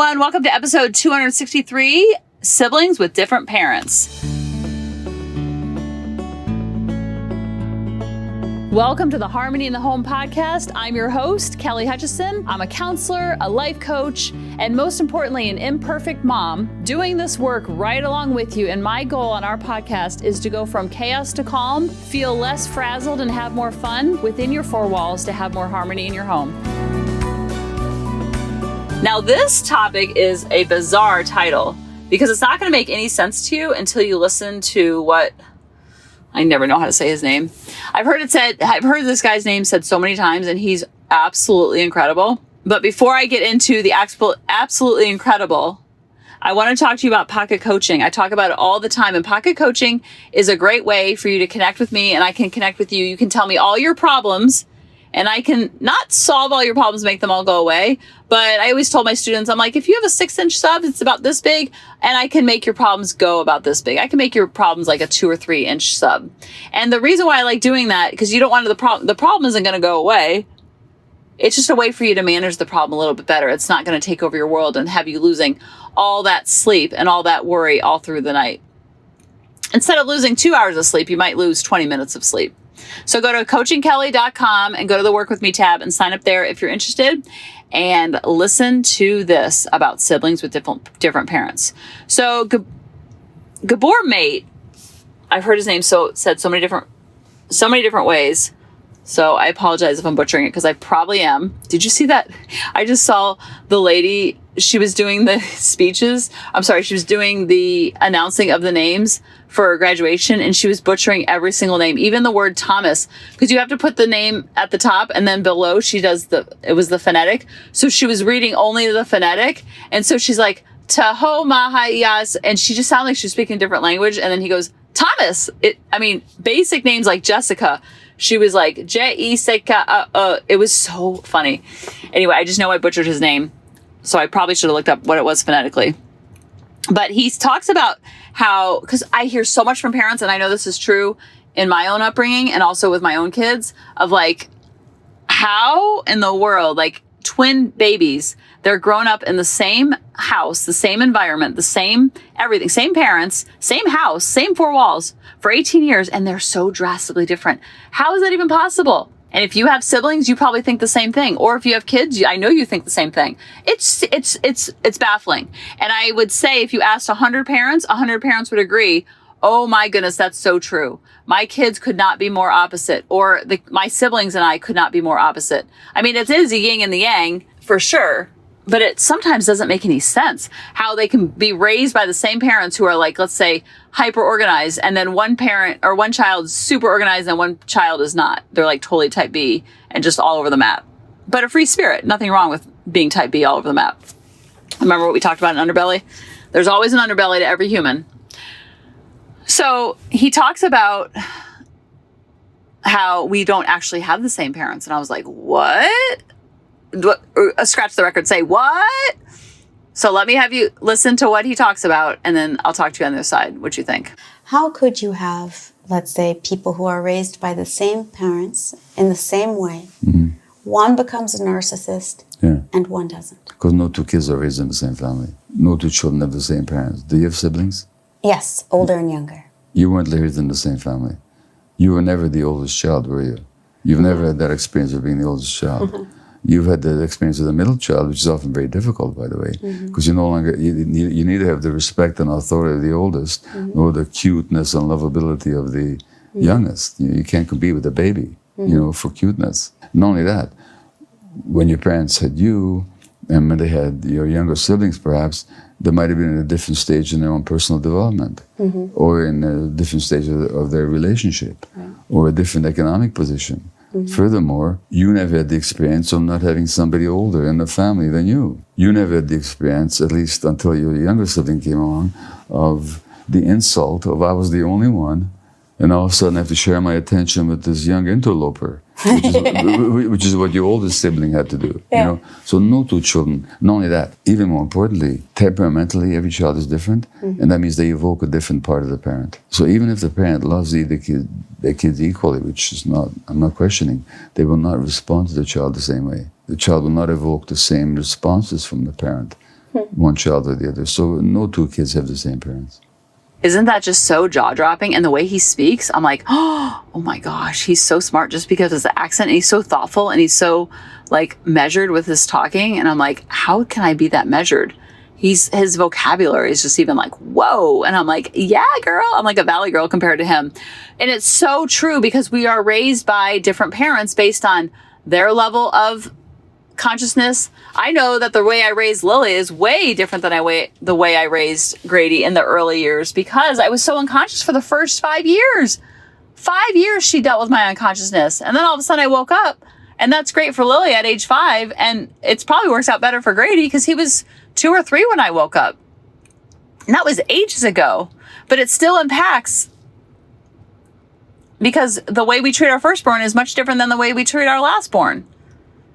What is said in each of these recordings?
everyone. Welcome to episode 263, Siblings with Different Parents. Welcome to the Harmony in the Home podcast. I'm your host, Kelly Hutchison. I'm a counselor, a life coach, and most importantly, an imperfect mom doing this work right along with you. And my goal on our podcast is to go from chaos to calm, feel less frazzled, and have more fun within your four walls to have more harmony in your home. Now, this topic is a bizarre title because it's not going to make any sense to you until you listen to what I never know how to say his name. I've heard this guy's name said so many times, and he's absolutely incredible. But before I get into the absolutely incredible, I want to talk to you about pocket coaching. I talk about it all the time, and pocket coaching is a great way for you to connect with me, and I can connect with you. You can tell me all your problems, and I can not solve all your problems, make them all go away. But I always told my students, I'm like, if you have a 6-inch sub, it's about this big, and I can make your problems go about this big. I can make your problems like a 2 or 3 inch sub. And the reason why I like doing that, because you don't want the problem isn't going to go away. It's just a way for you to manage the problem a little bit better. It's not going to take over your world and have you losing all that sleep and all that worry all through the night. Instead of losing 2 hours of sleep, you might lose 20 minutes of sleep. So go to coachingkelly.com and go to the Work With Me tab and sign up there if you're interested, and listen to this about siblings with different parents. So Gabor Mate, I've heard his name said so many different ways. So I apologize if I'm butchering it because I probably am. Did you see that? I just saw the lady, she was doing the speeches. She was doing the announcing of the names for graduation, and she was butchering every single name, even the word Thomas, because you have to put the name at the top and then below it was the phonetic. So she was reading only the phonetic. And so she's like, Taho Mahayas, and she just sounded like she was speaking a different language. And then he goes, Thomas. Basic names like Jessica. She was like, J-E-C-K-A. It was so funny. Anyway, I just know I butchered his name. So I probably should have looked up what it was phonetically. But he talks about how, because I hear so much from parents, and I know this is true in my own upbringing and also with my own kids, of like, how in the world, like twin babies, they're grown up in the same house, the same environment, the same everything, same parents, same house, same four walls for 18 years, and they're so drastically different. How is that even possible? And if you have siblings, you probably think the same thing. Or if you have kids, I know you think the same thing. It's baffling. And I would say if you asked 100 parents would agree, oh my goodness, that's so true. My kids could not be more opposite, or my siblings and I could not be more opposite. I mean, it is the yin and the yang for sure, but it sometimes doesn't make any sense how they can be raised by the same parents who are like, let's say, hyper organized, and then one parent or one child is super organized and one child is not. They're like totally type B and just all over the map. But a free spirit, nothing wrong with being type B all over the map. Remember what we talked about in underbelly? There's always an underbelly to every human. So he talks about how we don't actually have the same parents. And I was like, what? Scratch the record, say what? So let me have you listen to what he talks about, and then I'll talk to you on the other side. What you think? How could you have, let's say, people who are raised by the same parents in the same way? Mm-hmm. One becomes a narcissist and one doesn't. Because no two kids are raised in the same family. No two children have the same parents. Do you have siblings? Yes, older and younger. You weren't raised in the same family. You were never the oldest child, were you? You've never had that experience of being the oldest child. Mm-hmm. You've had the experience of the middle child, which is often very difficult, by the way, because you no longer, you neither have the respect and authority of the oldest, nor the cuteness and lovability of the youngest. You can't compete with a baby, for cuteness. Not only that, when your parents had you, and when they had your younger siblings perhaps, they might have been in a different stage in their own personal development, or in a different stage of their relationship, or a different economic position. Furthermore, you never had the experience of not having somebody older in the family than you. You never had the experience, at least until your younger sibling came along, of the insult of I was the only one, and all of a sudden I have to share my attention with this young interloper, which is what your oldest sibling had to do. Yeah. So no two children. Not only that, even more importantly, temperamentally, every child is different, and that means they evoke a different part of the parent. So even if the parent loves their kids equally, which is not, I'm not questioning, they will not respond to the child the same way. The child will not evoke the same responses from the parent one child or the other. So no two kids have the same parents. Isn't that just so jaw-dropping? And the way he speaks, I'm like, oh my gosh, he's so smart just because of his accent. And he's so thoughtful and he's so like measured with his talking. And I'm like, how can I be that measured? His vocabulary is just even like, whoa. And I'm like, yeah, girl. I'm like a valley girl compared to him. And it's so true because we are raised by different parents based on their level of consciousness. I know that the way I raised Lily is way different than the way I raised Grady in the early years because I was so unconscious for the first 5 years. 5 years she dealt with my unconsciousness. And then all of a sudden I woke up, and that's great for Lily at age 5. And it probably works out better for Grady because he was 2 or 3 when I woke up. And that was ages ago, but it still impacts because the way we treat our firstborn is much different than the way we treat our lastborn.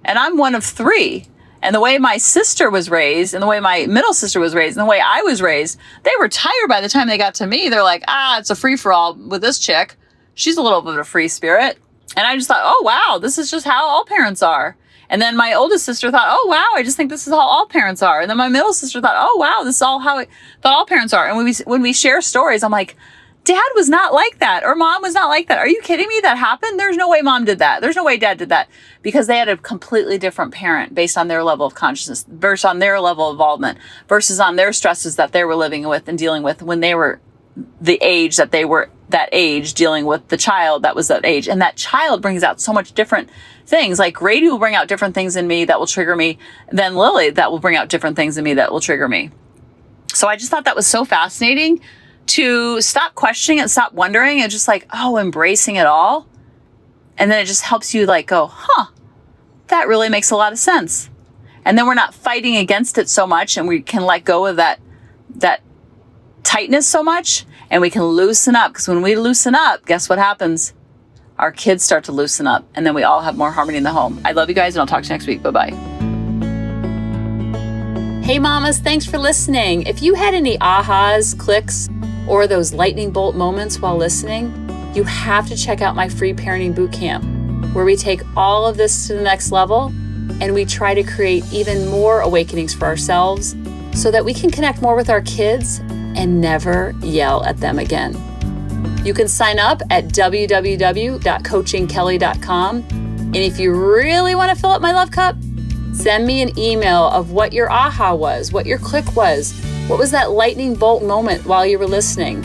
And I'm one of 3. And the way my sister was raised and the way my middle sister was raised and the way I was raised, they were tired by the time they got to me. They're like, it's a free-for-all with this chick. She's a little bit of a free spirit. And I just thought, oh, wow, this is just how all parents are. And then my oldest sister thought, oh, wow, I just think this is how all parents are. And then my middle sister thought, oh, wow, this is all how I thought all parents are. And when we share stories, I'm like, Dad was not like that, or Mom was not like that. Are you kidding me? That happened? There's no way Mom did that. There's no way Dad did that. Because they had a completely different parent based on their level of consciousness, versus on their level of involvement, versus on their stresses that they were living with and dealing with when they were the age that they were that age, dealing with the child that was that age. And that child brings out so much different things. Like Grady will bring out different things in me that will trigger me than Lily that will bring out different things in me that will trigger me. So I just thought that was so fascinating to stop questioning and stop wondering and just like, embracing it all. And then it just helps you like go, that really makes a lot of sense. And then we're not fighting against it so much and we can let go of that tightness so much and we can loosen up. Because when we loosen up, guess what happens? Our kids start to loosen up and then we all have more harmony in the home. I love you guys and I'll talk to you next week. Bye-bye. Hey mamas, thanks for listening. If you had any ahas, clicks, or those lightning bolt moments while listening, you have to check out my free parenting bootcamp, where we take all of this to the next level and we try to create even more awakenings for ourselves so that we can connect more with our kids and never yell at them again. You can sign up at www.coachingkelly.com. And if you really want to fill up my love cup, send me an email of what your aha was, what your click was. What was that lightning bolt moment while you were listening?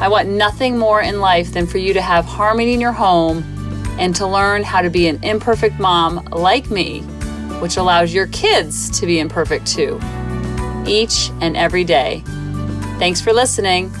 I want nothing more in life than for you to have harmony in your home and to learn how to be an imperfect mom like me, which allows your kids to be imperfect too, each and every day. Thanks for listening.